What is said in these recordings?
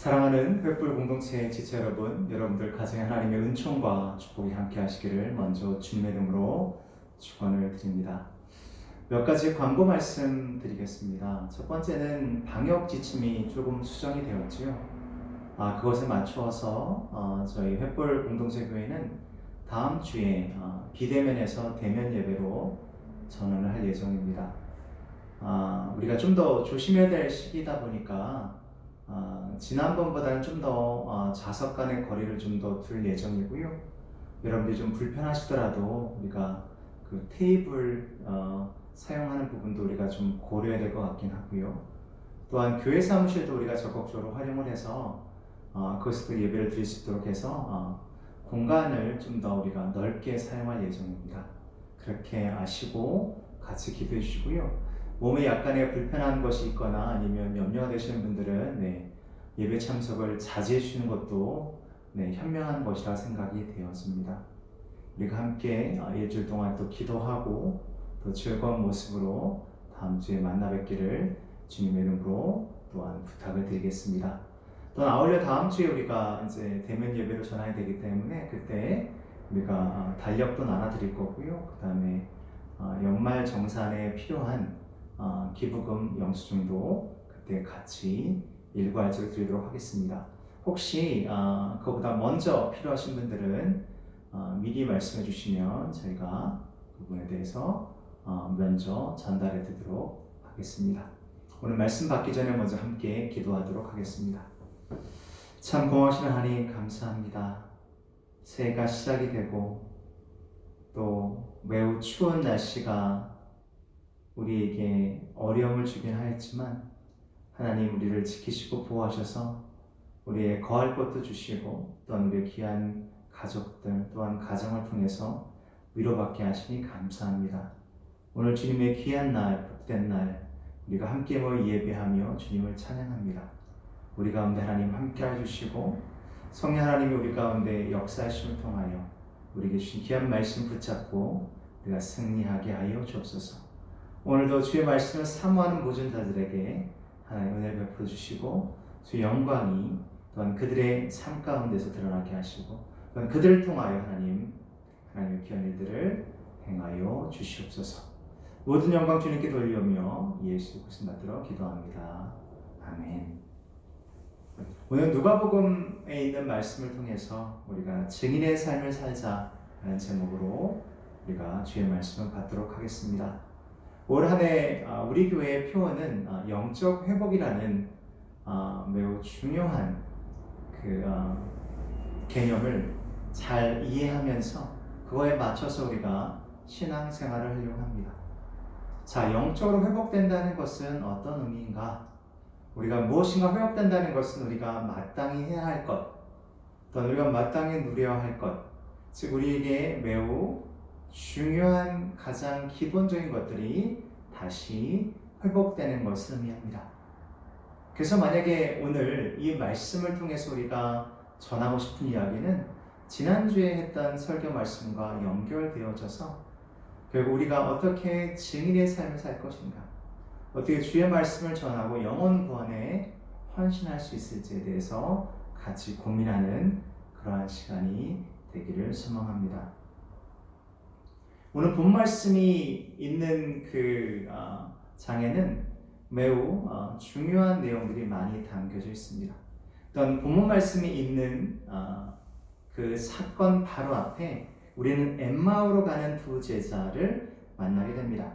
사랑하는 횃불 공동체 지체 여러분, 여러분들 가정에 하나님의 은총과 축복이 함께 하시기를 먼저 주님의 이름으로 축원을 드립니다. 몇 가지 광고 말씀 드리겠습니다. 첫 번째는 방역 지침이 조금 수정이 되었지요. 그것에 맞추어서 저희 횃불 공동체 교회는 다음 주에 비대면에서 대면 예배로 전환을 할 예정입니다. 우리가 좀 더 조심해야 될 시기다 보니까 지난번보다는 좀 더 좌석 간의 거리를 좀 더 둘 예정이고요. 여러분들이 좀 불편하시더라도 우리가 그 테이블 사용하는 부분도 우리가 좀 고려해야 될 것 같긴 하고요. 또한 교회 사무실도 우리가 적극적으로 활용을 해서 그것도 예배를 드릴 수 있도록 해서 공간을 좀 더 우리가 넓게 사용할 예정입니다. 그렇게 아시고 같이 기도해 주시고요. 몸에 약간의 불편한 것이 있거나 아니면 염려가 되시는 분들은 예배 참석을 자제해 주시는 것도 현명한 것이라 생각이 되었습니다. 우리가 함께 일주일 동안 또 기도하고 또 즐거운 모습으로 다음 주에 만나 뵙기를 주님의 이름으로 또한 부탁을 드리겠습니다. 또한 아울러 다음 주에 우리가 이제 대면 예배로 전환이 되기 때문에 그때 우리가 달력도 나눠드릴 거고요. 그 다음에 연말 정산에 필요한 기부금 영수증도 그때 같이 일괄적으로 드리도록 하겠습니다. 혹시 그보다 먼저 필요하신 분들은 미리 말씀해 주시면 저희가 그분에 대해서 먼저 전달해 드리도록 하겠습니다. 오늘 말씀 받기 전에 먼저 함께 기도하도록 하겠습니다. 참 고마우신 하나님 감사합니다. 새해가 시작이 되고 또 매우 추운 날씨가 우리에게 어려움을 주긴 하였지만 하나님 우리를 지키시고 보호하셔서 우리의 거할 곳도 주시고 또한 우리의 귀한 가족들 또한 가정을 통해서 위로받게 하시니 감사합니다. 오늘 주님의 귀한 날, 복된 날 우리가 함께 모여 예배하며 주님을 찬양합니다. 우리 가운데 하나님 함께 해주시고 성령 하나님이 우리 가운데 역사하심을 통하여 우리에게 주신 귀한 말씀 붙잡고 우리가 승리하게 하여 주옵소서. 오늘도 주의 말씀을 사모하는 모든 자들에게 하나님 은혜를 베풀어 주시고 주의 영광이 또한 그들의 삶 가운데서 드러나게 하시고 또한 그들을 통하여 하나님의 귀한 일들을 행하여 주시옵소서. 모든 영광 주님께 돌리오며 예수 그리스도 받들어 기도합니다. 아멘. 오늘 누가복음에 있는 말씀을 통해서 우리가 증인의 삶을 살자라는 제목으로 우리가 주의 말씀을 받도록 하겠습니다. 올 한 해 우리 교회의 표어는 영적 회복이라는 매우 중요한 그 개념을 잘 이해하면서 그거에 맞춰서 우리가 신앙생활을 하려고 합니다. 자, 영적으로 회복된다는 것은 어떤 의미인가? 우리가 무엇인가 회복된다는 것은 우리가 마땅히 해야 할 것, 또는 우리가 마땅히 누려야 할 것, 즉 우리에게 매우 중요한 가장 기본적인 것들이 다시 회복되는 것을 의미합니다. 그래서 만약에 오늘 이 말씀을 통해서 우리가 전하고 싶은 이야기는 지난주에 했던 설교 말씀과 연결되어져서 결국 우리가 어떻게 증인의 삶을 살 것인가, 어떻게 주의 말씀을 전하고 영혼 구원에 헌신할 수 있을지에 대해서 같이 고민하는 그러한 시간이 되기를 소망합니다. 오늘 본 말씀이 있는 그 장에는 매우 중요한 내용들이 많이 담겨져 있습니다. 또한 본문 말씀이 있는 그 사건 바로 앞에 우리는 엠마오로 가는 두 제자를 만나게 됩니다.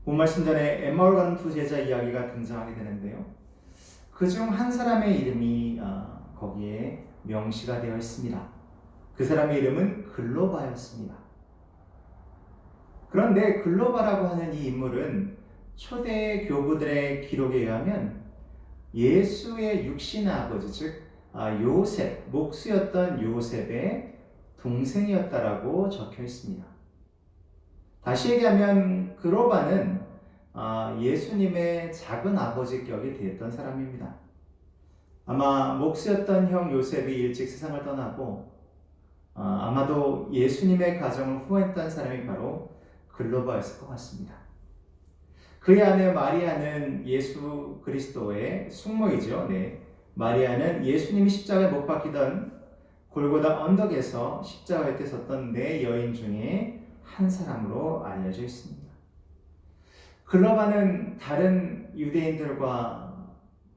본 말씀 전에 엠마오로 가는 두 제자 이야기가 등장하게 되는데요. 그중 한 사람의 이름이 거기에 명시가 되어 있습니다. 그 사람의 이름은 글로바였습니다. 그런데 글로바라고 하는 이 인물은 초대 교부들의 기록에 의하면 예수의 육신 아버지, 즉 요셉, 목수였던 요셉의 동생이었다라고 적혀 있습니다. 다시 얘기하면 글로바는 예수님의 작은 아버지 격이 되었던 사람입니다. 아마 목수였던 형 요셉이 일찍 세상을 떠나고 아마도 예수님의 가정을 후원했던 사람이 바로 글로바였을 것 같습니다. 그의 아내 마리아는 예수 그리스도의 숙모이죠. 마리아는 예수님이 십자가에 못 박히던 골고다 언덕에서 십자가 곁에 섰던 네 여인 중에 한 사람으로 알려져 있습니다. 글로바는 다른 유대인들과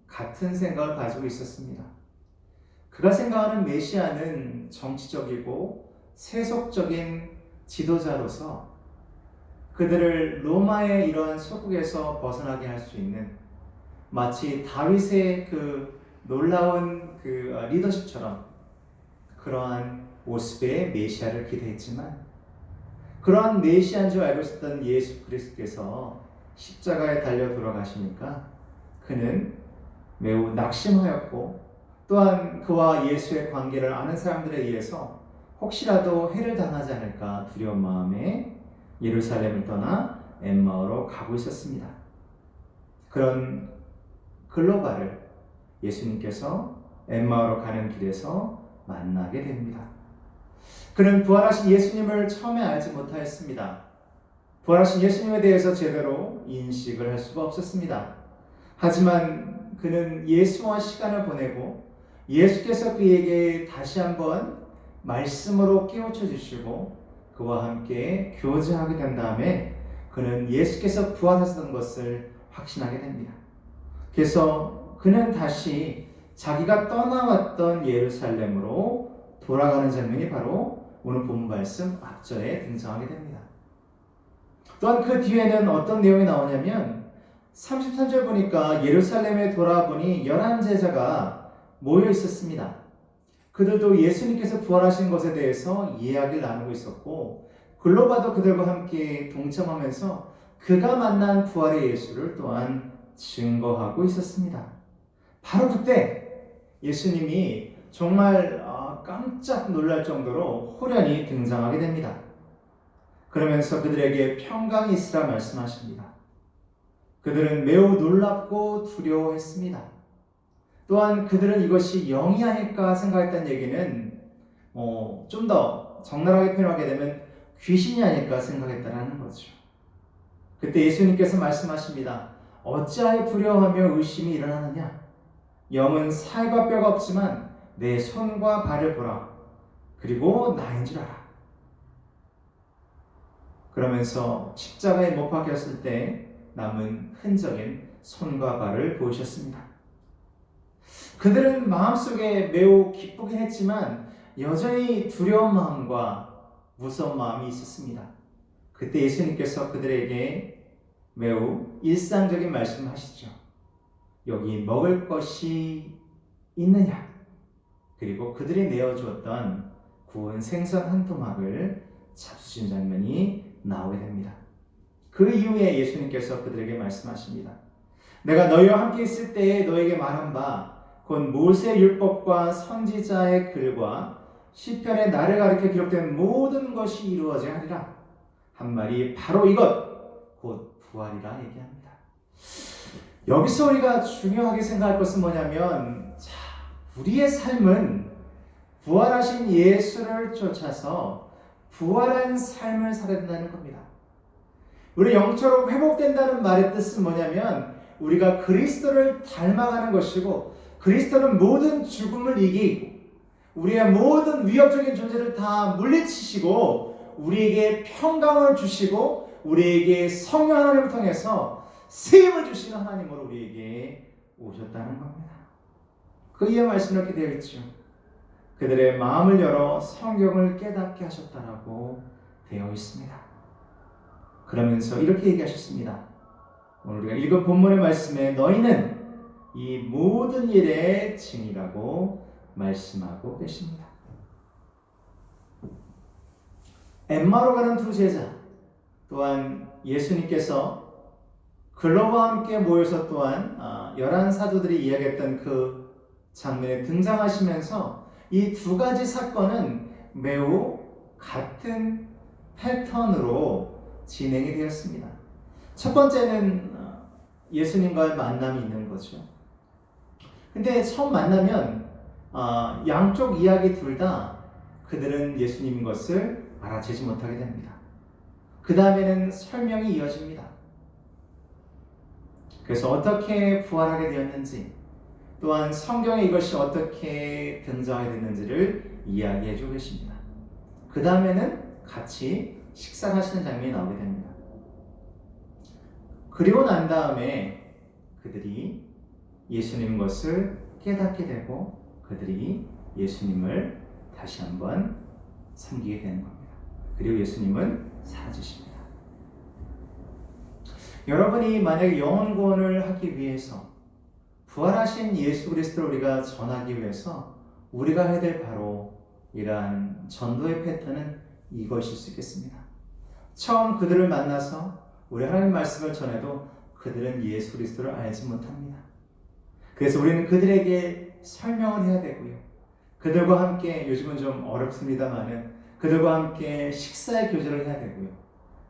같은 생각을 가지고 있었습니다. 그가 생각하는 메시아는 정치적이고 세속적인 지도자로서 그들을 로마의 이러한 속국에서 벗어나게 할 수 있는 마치 다윗의 그 놀라운 그 리더십처럼 그러한 모습의 메시아를 기대했지만 그러한 메시아인 줄 알고 있었던 예수 그리스도께서 십자가에 달려 돌아가시니까 그는 매우 낙심하였고 또한 그와 예수의 관계를 아는 사람들에 의해서 혹시라도 해를 당하지 않을까 두려운 마음에 예루살렘을 떠나 엠마오로 가고 있었습니다. 그런 글로바를 예수님께서 엠마오로 가는 길에서 만나게 됩니다. 그는 부활하신 예수님을 처음에 알지 못하였습니다. 부활하신 예수님에 대해서 제대로 인식을 할 수가 없었습니다. 하지만 그는 예수와 시간을 보내고 예수께서 그에게 다시 한번 말씀으로 깨우쳐 주시고 그와 함께 교제하게 된 다음에 그는 예수께서 부활하셨던 것을 확신하게 됩니다. 그래서 그는 다시 자기가 떠나왔던 예루살렘으로 돌아가는 장면이 바로 오늘 본문 말씀 앞절에 등장하게 됩니다. 또한 그 뒤에는 어떤 내용이 나오냐면 33절 보니까 예루살렘에 돌아보니 11제자가 모여 있었습니다. 그들도 예수님께서 부활하신 것에 대해서 이야기를 나누고 있었고 글로바도 그들과 함께 동참하면서 그가 만난 부활의 예수를 또한 증거하고 있었습니다. 바로 그때 예수님이 정말 깜짝 놀랄 정도로 호련히 등장하게 됩니다. 그러면서 그들에게 평강이 있으라 말씀하십니다. 그들은 매우 놀랍고 두려워했습니다. 또한 그들은 이것이 영이 아닐까 생각했다는 얘기는 좀 더 적나라하게 표현하게 되면 귀신이 아닐까 생각했다는 거죠. 그때 예수님께서 말씀하십니다. 어찌하여 두려워하며 의심이 일어나느냐? 영은 살과 뼈가 없지만 내 손과 발을 보라. 그리고 나인 줄 알아. 그러면서 십자가에 못 박혔을 때 남은 흔적인 손과 발을 보이셨습니다. 그들은 마음속에 매우 기쁘긴 했지만 여전히 두려운 마음과 무서운 마음이 있었습니다. 그때 예수님께서 그들에게 매우 일상적인 말씀을 하시죠. 여기 먹을 것이 있느냐? 그리고 그들이 내어주었던 구운 생선 한 토막을 잡수신 장면이 나오게 됩니다. 그 이후에 예수님께서 그들에게 말씀하십니다. 내가 너희와 함께 있을 때에 너에게 말한 바 곧 모세 율법과 선지자의 글과 시편에 나를 가리켜 기록된 모든 것이 이루어져야 하리라. 한 말이 바로 이것 곧 부활이라 얘기합니다. 여기서 우리가 중요하게 생각할 것은 뭐냐면 우리의 삶은 부활하신 예수를 쫓아서 부활한 삶을 살아야 된다는 겁니다. 우리 영적으로 회복된다는 말의 뜻은 뭐냐면 우리가 그리스도를 닮아가는 것이고 그리스도는 모든 죽음을 이기고 우리의 모든 위협적인 존재를 다 물리치시고 우리에게 평강을 주시고 우리에게 성령 하나님을 통해서 세임을 주시는 하나님으로 우리에게 오셨다는 겁니다. 그 이해 말씀이 이렇게 되어 있죠. 그들의 마음을 열어 성경을 깨닫게 하셨다라고 되어 있습니다. 그러면서 이렇게 얘기하셨습니다. 오늘 우리가 읽은 본문의 말씀에 너희는 이 모든 일의 증이라고 말씀하고 계십니다. 엠마로 가는 두 제자 또한 예수님께서 글로와 함께 모여서 또한 11사도들이 이야기했던 그 장면에 등장하시면서 이 두 가지 사건은 매우 같은 패턴으로 진행이 되었습니다. 첫 번째는 예수님과의 만남이 있는 거죠. 근데 처음 만나면 양쪽 이야기 둘 다 그들은 예수님인 것을 알아채지 못하게 됩니다. 그 다음에는 설명이 이어집니다. 그래서 어떻게 부활하게 되었는지 또한 성경에 이것이 어떻게 등장하게 됐는지를 이야기해 주고 계십니다. 그 다음에는 같이 식사를 하시는 장면이 나오게 됩니다. 그리고 난 다음에 그들이 예수님 것을 깨닫게 되고 그들이 예수님을 다시 한번 섬기게 되는 겁니다. 그리고 예수님은 사라지십니다. 여러분이 만약에 영혼 구원을 하기 위해서 부활하신 예수 그리스도를 우리가 전하기 위해서 우리가 해야 될 바로 이러한 전도의 패턴은 이것일 수 있겠습니다. 처음 그들을 만나서 우리 하나님 말씀을 전해도 그들은 예수 그리스도를 알지 못합니다. 그래서 우리는 그들에게 설명을 해야 되고요. 그들과 함께, 요즘은 좀 어렵습니다만은 그들과 함께 식사의 교제를 해야 되고요.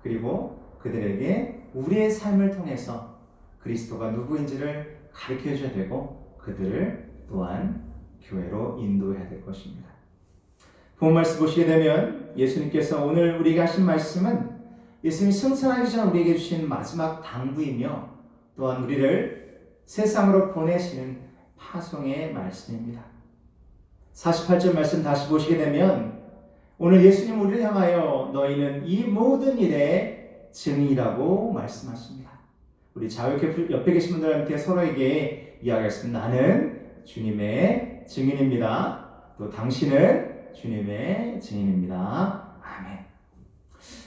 그리고 그들에게 우리의 삶을 통해서 그리스도가 누구인지를 가르쳐 줘야 되고 그들을 또한 교회로 인도해야 될 것입니다. 본 말씀 보시게 되면 예수님께서 오늘 우리에게 하신 말씀은 예수님이 승천하기 전 우리에게 주신 마지막 당부이며 또한 우리를 세상으로 보내시는 파송의 말씀입니다. 48절 말씀 다시 보시게 되면 오늘 예수님 우리를 향하여 너희는 이 모든 일의 증인이라고 말씀하십니다. 우리 좌우 옆에 계신 분들한테 서로에게 이야기하겠습니다. 나는 주님의 증인입니다. 또 당신은 주님의 증인입니다. 아멘.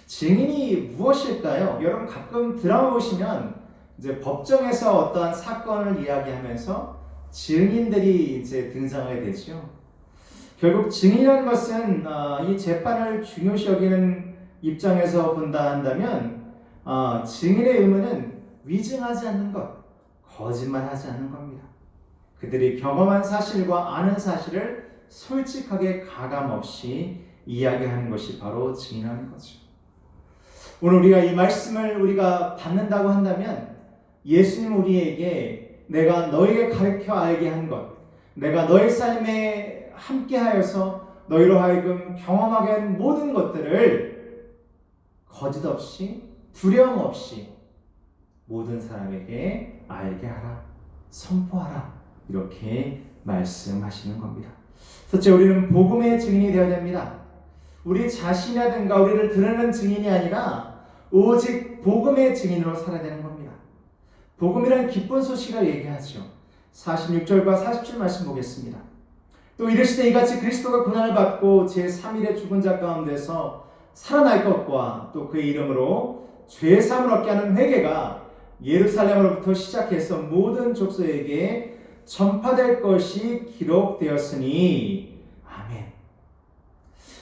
증인이 무엇일까요? 여러분 가끔 드라마 보시면 이제 법정에서 어떠한 사건을 이야기하면서 증인들이 이제 등장하게 되죠. 결국 증인이라는 것은 이 재판을 중요시 여기는 입장에서 본다 한다면 증인의 의무는 위증하지 않는 것, 거짓말하지 않는 겁니다. 그들이 경험한 사실과 아는 사실을 솔직하게 가감없이 이야기하는 것이 바로 증인하는 거죠. 오늘 우리가 이 말씀을 우리가 받는다고 한다면 예수님 우리에게 내가 너에게 가르쳐 알게 한 것, 내가 너의 삶에 함께하여서 너희로 하여금 경험하게 한 모든 것들을 거짓 없이 두려움 없이 모든 사람에게 알게 하라, 선포하라 이렇게 말씀하시는 겁니다. 첫째, 우리는 복음의 증인이 되어야 됩니다. 우리 자신이라든가 우리를 드러내는 증인이 아니라 오직 복음의 증인으로 살아야 되는 겁니다. 복음이란 기쁜 소식을 얘기하죠. 46절과 47절 말씀 보겠습니다. 또 이르시되 이같이 그리스도가 고난을 받고 제3일에 죽은 자 가운데서 살아날 것과 또 그의 이름으로 죄사함을 얻게 하는 회개가 예루살렘으로부터 시작해서 모든 족속에게 전파될 것이 기록되었으니 아멘.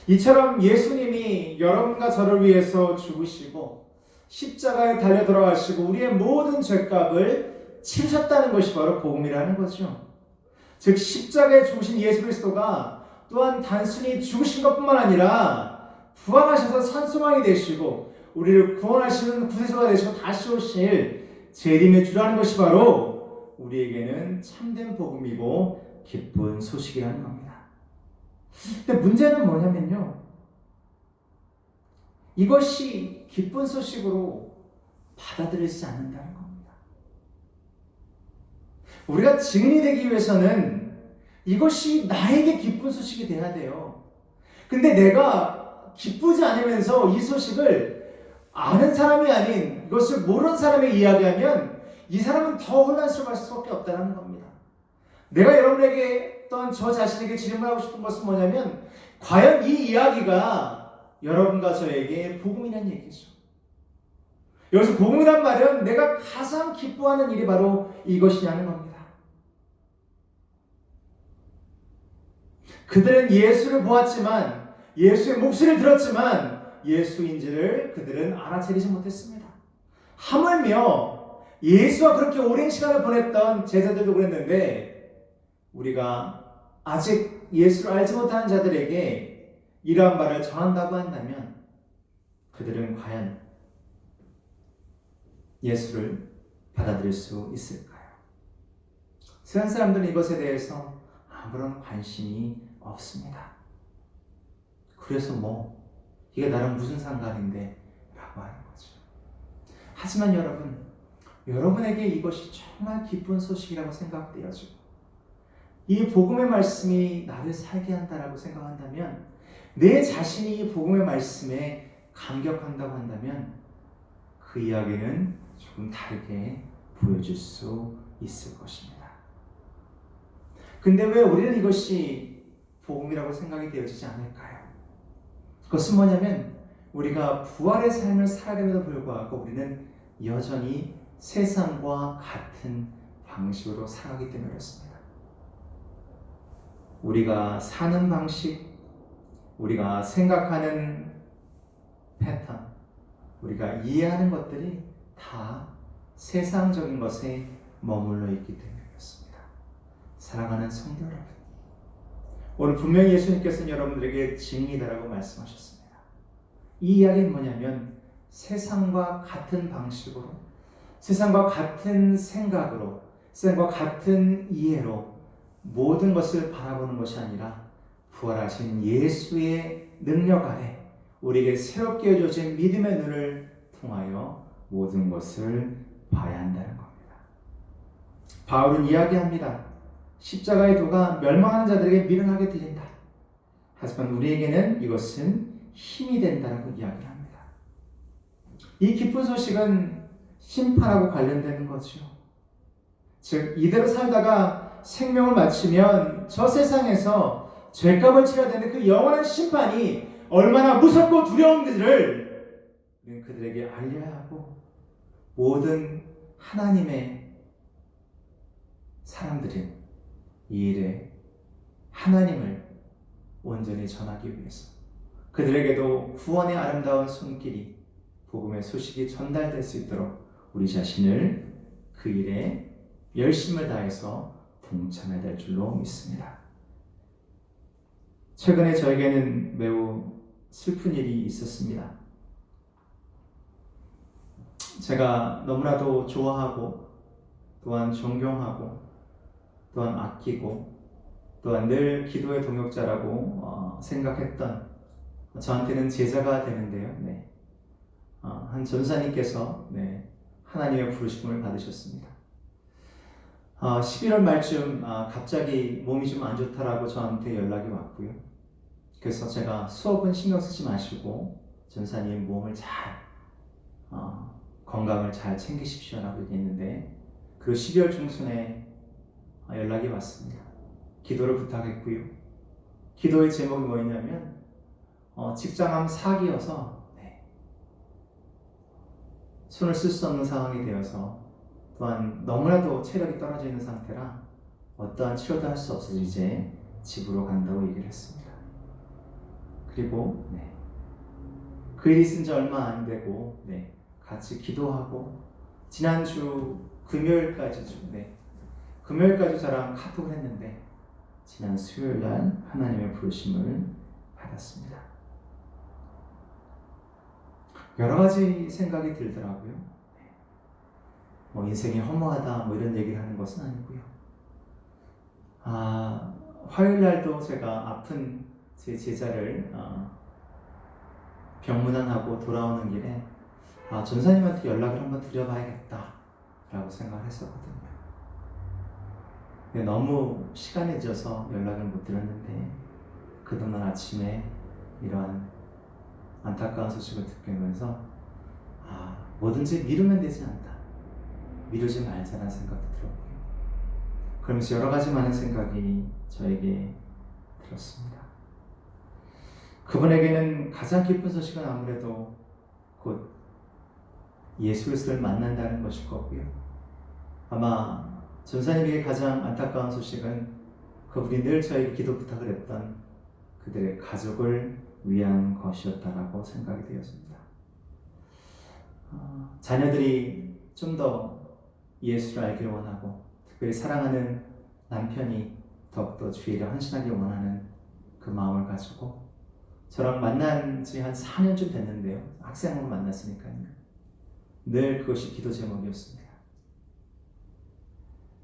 이처럼 예수님이 여러분과 저를 위해서 죽으시고 십자가에 달려 돌아가시고 우리의 모든 죄값을 치르셨다는 것이 바로 복음이라는 거죠. 즉 십자가에 죽으신 예수 그리스도가 또한 단순히 죽으신 것뿐만 아니라 부활하셔서 산소망이 되시고 우리를 구원하시는 구세주가 되시고 다시 오실 재림의 주라는 것이 바로 우리에게는 참된 복음이고 기쁜 소식이라는 겁니다. 근데 문제는 뭐냐면요, 이것이 기쁜 소식으로 받아들이지 않는다는 겁니다. 우리가 증인이 되기 위해서는 이것이 나에게 기쁜 소식이 돼야 돼요. 근데 내가 기쁘지 않으면서 이 소식을 아는 사람이 아닌 이것을 모르는 사람에게 이야기하면 이 사람은 더 혼란스러워할 수밖에 없다는 겁니다. 내가 여러분에게 또한 저 자신에게 질문하고 싶은 것은 뭐냐면 과연 이 이야기가 여러분과 저에게 복음이라는 얘기죠. 여기서 복음이란 말은 내가 가장 기뻐하는 일이 바로 이것이냐는 겁니다. 그들은 예수를 보았지만 예수의 목소리를 들었지만 예수인지를 그들은 알아채리지 못했습니다. 하물며 예수와 그렇게 오랜 시간을 보냈던 제자들도 그랬는데 우리가 아직 예수를 알지 못하는 자들에게 이러한 말을 전한다고 한다면 그들은 과연 예수를 받아들일 수 있을까요? 세상 사람들은 이것에 대해서 아무런 관심이 없습니다. 그래서 이게 나랑 무슨 상관인데 라고 하는 거죠. 하지만 여러분에게 이것이 정말 기쁜 소식이라고 생각되어지고 이 복음의 말씀이 나를 살게 한다라고 생각한다면, 내 자신이 이 복음의 말씀에 감격한다고 한다면 그 이야기는 조금 다르게 보여줄 수 있을 것입니다. 근데 왜 우리는 이것이 복음이라고 생각이 되어지지 않을까요? 그것은 뭐냐면 우리가 부활의 삶을 살아감에도 불구하고 우리는 여전히 세상과 같은 방식으로 살아가기 때문에 그렇습니다. 우리가 사는 방식, 우리가 생각하는 패턴, 우리가 이해하는 것들이 다 세상적인 것에 머물러 있기 때문에 그렇습니다. 사랑하는 성도 여러분, 오늘 분명히 예수님께서는 여러분들에게 진리다라고 말씀하셨습니다. 이 이야기는 뭐냐면 세상과 같은 방식으로, 세상과 같은 생각으로, 세상과 같은 이해로 모든 것을 바라보는 것이 아니라 부활하신 예수의 능력 아래 우리에게 새롭게 주어진 믿음의 눈을 통하여 모든 것을 봐야 한다는 겁니다. 바울은 이야기합니다. 십자가의 도가 멸망하는 자들에게 미련하게 들린다. 하지만 우리에게는 이것은 힘이 된다라고 이야기를 합니다. 이 기쁜 소식은 심판하고 관련되는 거죠. 즉 이대로 살다가 생명을 마치면 저 세상에서 죄값을 치러야 되는 그 영원한 심판이 얼마나 무섭고 두려운지를 그들에게 알려야 하고, 모든 하나님의 사람들은 이 일에 하나님을 온전히 전하기 위해서 그들에게도 구원의 아름다운 손길이, 복음의 소식이 전달될 수 있도록 우리 자신을 그 일에 열심을 다해서 동참해야 될 줄로 믿습니다. 최근에 저에게는 매우 슬픈 일이 있었습니다. 제가 너무나도 좋아하고 또한 존경하고 또한 아끼고 또한 늘 기도의 동역자라고 생각했던, 저한테는 제자가 되는데요. 한 전사님께서 하나님의 부르심을 받으셨습니다. 11월 말쯤 갑자기 몸이 좀 안 좋다라고 저한테 연락이 왔고요. 그래서 제가 수업은 신경 쓰지 마시고 전사님 몸을 건강을 잘 챙기십시오라고 얘기했는데, 그 12월 중순에 연락이 왔습니다. 기도를 부탁했고요. 기도의 제목이 뭐였냐면 직장암 4기여서 손을 쓸 수 없는 상황이 되어서, 또한 너무나도 체력이 떨어져 있는 상태라 어떠한 치료도 할 수 없어서 이제 집으로 간다고 얘기를 했습니다. 그리고 그 일이 있은 지 얼마 안 되고 같이 기도하고 지난주 금요일까지 저랑 카톡을 했는데 지난 수요일날 하나님의 부르심을 받았습니다. 여러 가지 생각이 들더라고요. 인생이 허무하다 이런 얘기를 하는 것은 아니고요. 화요일날도 제가 아픈 제 제자를 병문안하고 돌아오는 길에 전사님한테 연락을 한번 드려봐야겠다 라고 생각을 했었거든요. 너무 시간이 늦어서 연락을 못 드렸는데 그동안 아침에 이러한 안타까운 소식을 듣게 되면서 뭐든지 미루면 되지 않다, 미루지 말자라는 생각도 들었고요. 그러면서 여러 가지 많은 생각이 저에게 들었습니다. 그분에게는 가장 기쁜 소식은 아무래도 곧 예수 그리스도를 만난다는 것일 거고요. 아마 전사님에게 가장 안타까운 소식은 그분이 늘 저에게 기도 부탁을 했던 그들의 가족을 위한 것이었다라고 생각이 되었습니다. 자녀들이 좀 더 예수를 알기를 원하고, 특별히 사랑하는 남편이 더욱더 주의를 헌신하기 원하는 그 마음을 가지고 저랑 만난 지 한 4년쯤 됐는데요. 학생으로 만났으니까요. 늘 그것이 기도 제목이었습니다.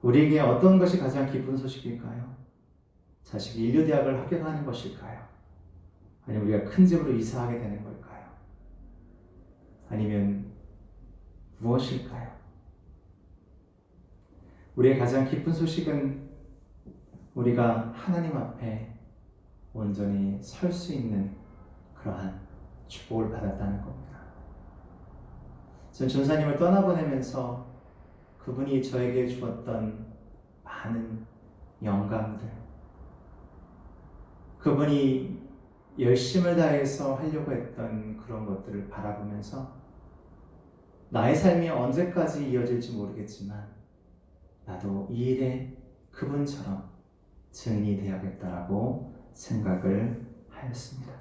우리에게 어떤 것이 가장 기쁜 소식일까요? 자식이 인류대학을 합격하는 것일까요? 아니면 우리가 큰 집으로 이사하게 되는 걸까요? 아니면 무엇일까요? 우리의 가장 기쁜 소식은 우리가 하나님 앞에 온전히 설 수 있는 그러한 축복을 받았다는 겁니다. 전 전사님을 떠나보내면서 그분이 저에게 주었던 많은 영감들, 그분이 열심을 다해서 하려고 했던 그런 것들을 바라보면서 나의 삶이 언제까지 이어질지 모르겠지만 나도 이 일에 그분처럼 증인이 되어야겠다라고 생각을 하였습니다.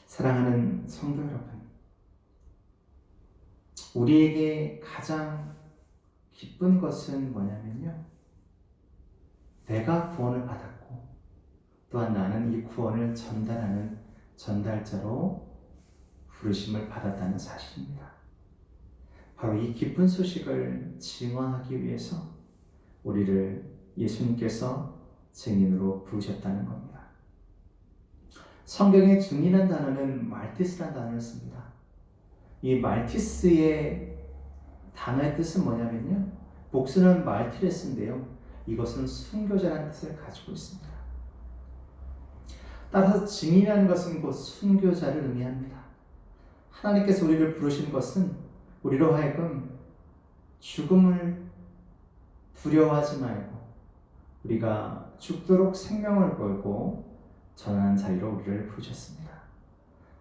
사랑하는 성도 여러분, 우리에게 가장 기쁜 것은 뭐냐면요, 내가 구원을 받았고 또한 나는 이 구원을 전달하는 전달자로 부르심을 받았다는 사실입니다. 바로 이 기쁜 소식을 증언하기 위해서 우리를 예수님께서 증인으로 부르셨다는 겁니다. 성경에 증인한 단어는 말티스라는 단어를 씁니다. 이 말티스의 단어의 뜻은 뭐냐면요, 복수는 말티레스인데요, 이것은 순교자라는 뜻을 가지고 있습니다. 따라서 증인이라는 것은 곧 순교자를 의미합니다. 하나님께서 우리를 부르신 것은 우리로 하여금 죽음을 두려워하지 말고 우리가 죽도록 생명을 걸고 전하는 자리로 우리를 부르셨습니다.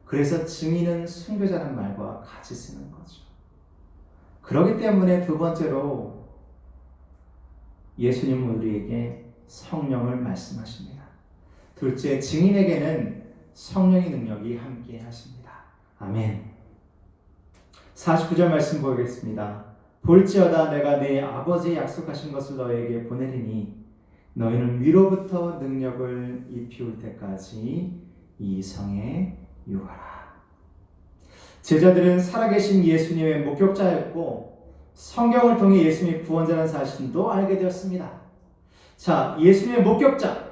그래서 증인은 순교자라는 말과 같이 쓰는 거죠. 그렇기 때문에 두 번째로 예수님은 우리에게 성령을 말씀하십니다. 둘째, 증인에게는 성령의 능력이 함께 하십니다. 아멘. 49절 말씀 보겠습니다. 볼지어다 내가 내 아버지의 약속하신 것을 너에게 보내리니 너희는 위로부터 능력을 입히울 때까지 이 성에 유하라. 제자들은 살아계신 예수님의 목격자였고 성경을 통해 예수님이 구원자라는 사실도 알게 되었습니다. 자, 예수님의 목격자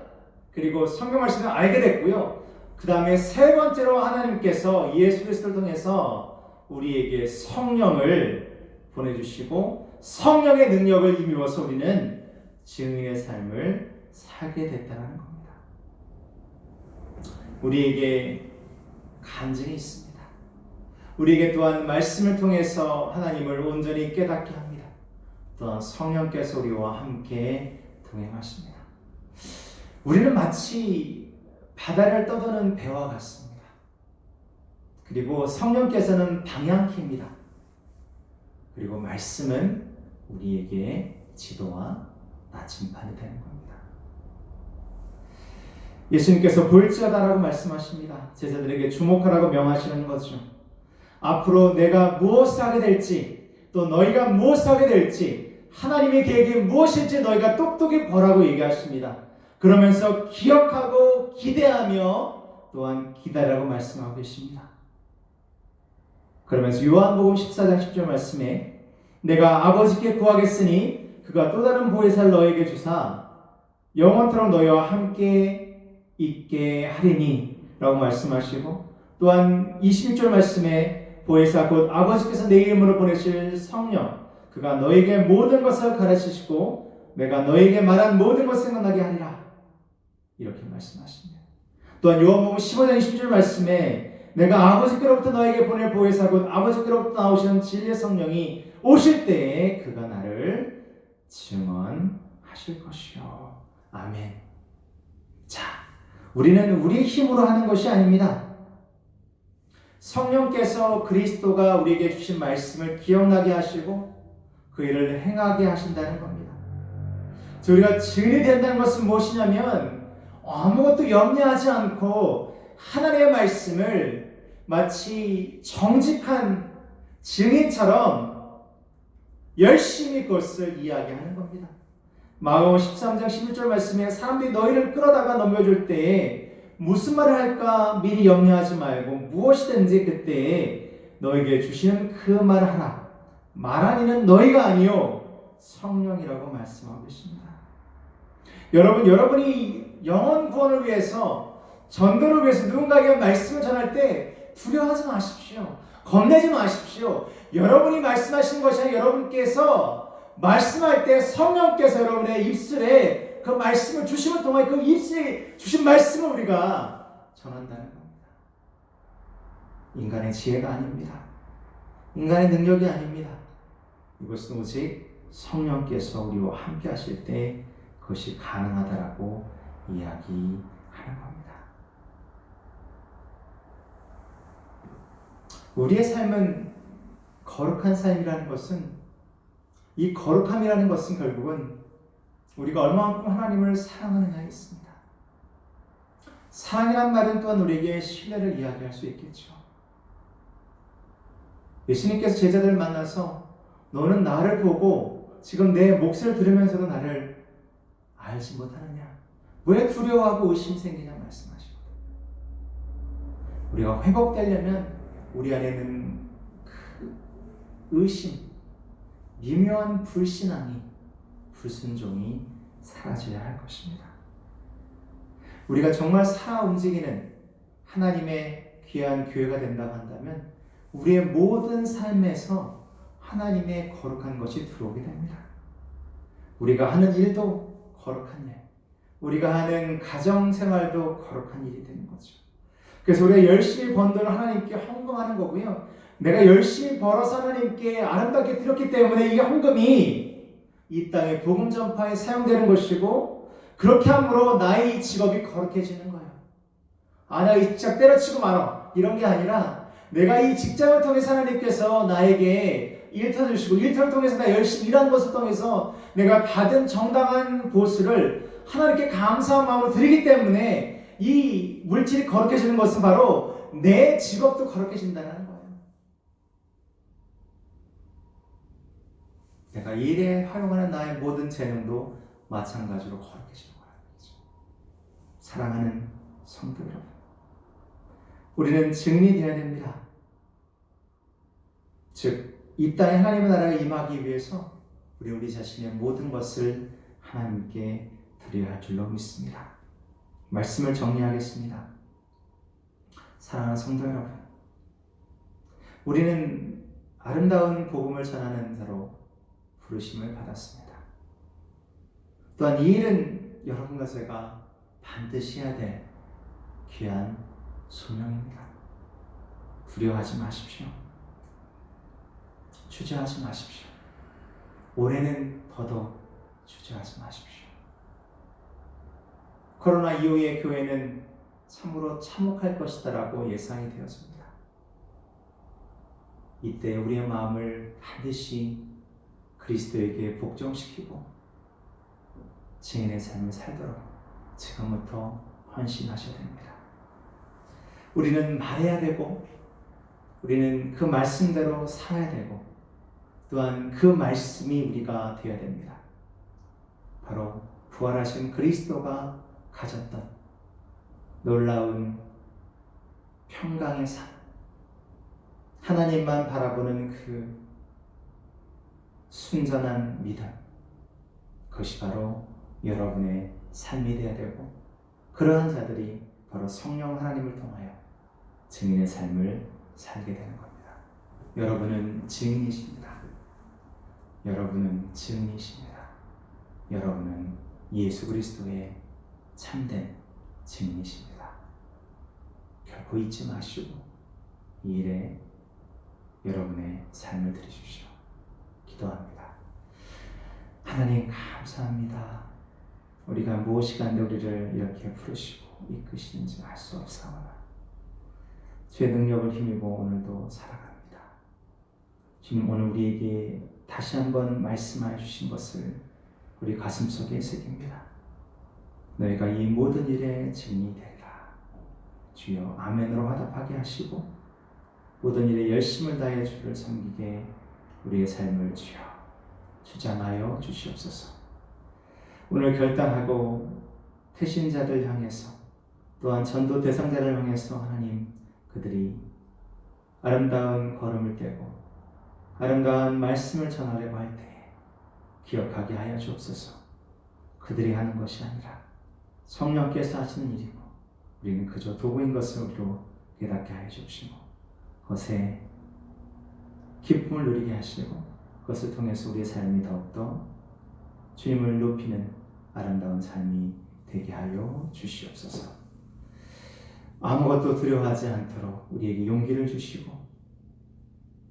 그리고 성경 말씀을 알게 됐고요. 그 다음에 세 번째로 하나님께서 예수 그리스도를 통해서 우리에게 성령을 보내주시고 성령의 능력을 힘입어서 우리는 증인의 삶을 살게 됐다는 겁니다. 우리에게 간증이 있습니다. 우리에게 또한 말씀을 통해서 하나님을 온전히 깨닫게 합니다. 또한 성령께서 우리와 함께 동행하십니다. 우리는 마치 바다를 떠도는 배와 같습니다. 그리고 성령께서는 방향키입니다. 그리고 말씀은 우리에게 지도와 나침반이 되는 겁니다. 예수님께서 볼지어다라고 말씀하십니다. 제자들에게 주목하라고 명하시는 거죠. 앞으로 내가 무엇을 하게 될지, 또 너희가 무엇을 하게 될지, 하나님의 계획이 무엇일지 너희가 똑똑히 보라고 얘기하십니다. 그러면서 기억하고 기대하며 또한 기다리라고 말씀하고 계십니다. 그러면서 요한복음 14장 10절 말씀에 내가 아버지께 구하겠으니 그가 또 다른 보혜사를 너에게 주사 영원토록 너희와 함께 있게 하리니 라고 말씀하시고, 또한 21절 말씀에 보혜사 곧 아버지께서 내 이름으로 보내실 성령 그가 너에게 모든 것을 가르치시고 내가 너에게 말한 모든 것을 생각나게 하리라 이렇게 말씀하십니다. 또한 요한복음 15장 20절 말씀에 내가 아버지께로부터 너에게 보낼 보혜사 곧 아버지께로부터 나오시는 진리의 성령이 오실 때에 그가 나를 증언하실 것이요. 아멘. 자, 우리는 우리의 힘으로 하는 것이 아닙니다. 성령께서 그리스도가 우리에게 주신 말씀을 기억나게 하시고 그 일을 행하게 하신다는 겁니다. 우리가 증인이 된다는 것은 무엇이냐면 아무것도 염려하지 않고 하나님의 말씀을 마치 정직한 증인처럼 열심히 그것을 이야기하는 겁니다. 마가복음 13장 11절 말씀에 사람들이 너희를 끌어다가 넘겨줄 때에 무슨 말을 할까 미리 염려하지 말고 무엇이든지 그때에 너에게 주시는 그 말을 하라. 말한 이는 너희가 아니요 성령이라고 말씀하고 계십니다. 여러분이 영혼 구원을 위해서 전도를 위해서 누군가에게 말씀을 전할 때 두려워하지 마십시오. 겁내지 마십시오. 여러분이 말씀하시는 것이 아니라 여러분께서 말씀할 때 성령께서 여러분의 입술에 입에 그 말씀을 주심을 통해 그 입술에 주신 말씀을 우리가 전한다는 겁니다. 인간의 지혜가 아닙니다. 인간의 능력이 아닙니다. 이것은 오직 성령께서 우리와 함께 하실 때 그것이 가능하다라고 이야기하는 겁니다. 우리의 삶은 거룩한 삶이라는 것은, 이 거룩함이라는 것은 결국은 우리가 얼마만큼 하나님을 사랑하느냐에 있습니다. 사랑이란 말은 또한 우리에게 신뢰를 이야기할 수 있겠죠. 예수님께서 제자들을 만나서 너는 나를 보고 지금 내 몫을 들으면서도 나를 알지 못하느냐? 왜 두려워하고 의심이 생기냐 말씀하시거든요. 우리가 회복되려면 우리 안에는 그 의심, 미묘한 불신앙이, 불순종이 사라져야 할 것입니다. 우리가 정말 살아 움직이는 하나님의 귀한 교회가 된다고 한다면 우리의 모든 삶에서 하나님의 거룩한 것이 들어오게 됩니다. 우리가 하는 일도 거룩한 일, 우리가 하는 가정생활도 거룩한 일이 되는 거죠. 그래서 우리가 열심히 번 돈을 하나님께 헌금하는 거고요. 내가 열심히 벌어서 하나님께 아름답게 드렸기 때문에 이 헌금이 이 땅의 복음 전파에 사용되는 것이고, 그렇게 함으로 나의 직업이 거룩해지는 거예요. 내가 이 직장 때려치고 말아, 이런 게 아니라 내가 이 직장을 통해서 하나님께서 나에게 일터를 주시고, 일터를 통해서 내가 열심히 일하는 것을 통해서 내가 받은 정당한 보수를 하나님께 감사한 마음으로 드리기 때문에 이 물질이 거룩해지는 것은 바로 내 직업도 거룩해진다는 거예요. 내가 일에 활용하는 나의 모든 재능도 마찬가지로 거룩해지는 거라는 거죠. 사랑하는 성도 여러분, 우리는 증인이 되어야 됩니다. 즉, 이 땅에 하나님의 나라가 임하기 위해서 우리 자신의 모든 것을 하나님께 드려야 할 줄로 믿습니다. 말씀을 정리하겠습니다. 사랑하는 성도 여러분, 우리는 아름다운 복음을 전하는 자로 부르심을 받았습니다. 또한 이 일은 여러분과 제가 반드시 해야 될 귀한 소명입니다. 두려워하지 마십시오. 주저하지 마십시오. 올해는 더더욱 주저하지 마십시오. 코로나 이후의 교회는 참으로 참혹할 것이다라고 예상이 되었습니다. 이때 우리의 마음을 반드시 그리스도에게 복종시키고 증인의 삶을 살도록 지금부터 헌신하셔야 됩니다. 우리는 말해야 되고, 우리는 그 말씀대로 살아야 되고, 또한 그 말씀이 우리가 되어야 됩니다. 바로 부활하신 그리스도가 가졌던 놀라운 평강의 삶, 하나님만 바라보는 그 순전한 믿음, 그것이 바로 여러분의 삶이 되어야 되고, 그러한 자들이 바로 성령 하나님을 통하여 증인의 삶을 살게 되는 겁니다. 여러분은 증인이십니다. 여러분은 증인이십니다. 여러분은 예수 그리스도의 참된 증인이십니다. 결코 잊지 마시고 이 일에 여러분의 삶을 드리십시오. 기도합니다. 하나님 감사합니다. 우리가 무엇이간데 우리를 이렇게 부르시고 이끄시는지 알 수 없사오나 주의 능력을 힘입어 오늘도 살아갑니다. 주님, 오늘 우리에게 다시 한번 말씀하여 주신 것을 우리 가슴속에 새깁니다. 너희가 이 모든 일에 증인이 되리라. 주여 아멘으로 화답하게 하시고 모든 일에 열심을 다해 주를 섬기게 우리의 삶을 주여 주장하여 주시옵소서. 오늘 결단하고 태신자들 향해서, 또한 전도 대상자를 향해서 하나님, 그들이 아름다운 걸음을 떼고 아름다운 말씀을 전하려고 할 때에 기억하게 하여 주옵소서. 그들이 하는 것이 아니라 성령께서 하시는 일이고 우리는 그저 도구인 것을 우리로 깨닫게 하여 주시고 그것에 기쁨을 누리게 하시고 그것을 통해서 우리의 삶이 더욱더 주님을 높이는 아름다운 삶이 되게 하여 주시옵소서. 아무것도 두려워하지 않도록 우리에게 용기를 주시고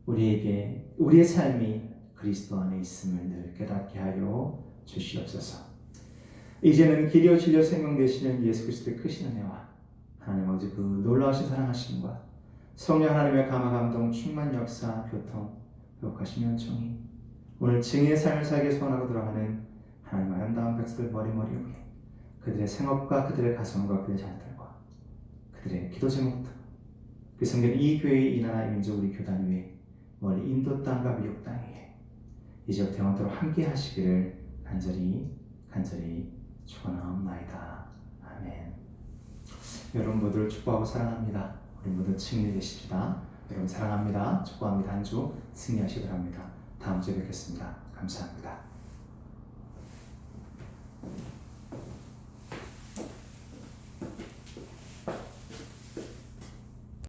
우리에게 우리의 삶이 그리스도 안에 있음을 늘 깨닫게 하여 주시옵소서. 이제는 길이요 진리요 생명 되시는 예수 그리스도의 크신 은혜와 하나님 아버지 그 놀라우신 사랑하심과 성령 하나님의 감화 감동 충만 역사 교통 회복하시며 은총이 오늘 증인의 삶을 살게 소원하고 돌아가는 하나님 아름다운 백성들 머리머리 위에 그들의 생업과 그들의 가정과 그들의 자녀들과 그들의 기도 제목들 그 성경 이 교회 이 나라 이 민족 우리 교단 위에 멀리 인도 땅과 미국 땅 위에 이제부터 영원토록 함께 하시기를 간절히 축원하옵나이다. 아멘. 여러분 모두를 축복하고 사랑합니다. 우리 모두 승리 되십시다. 여러분 사랑합니다. 축복합니다. 한 주 승리하시기 바랍니다. 다음 주에 뵙겠습니다. 감사합니다.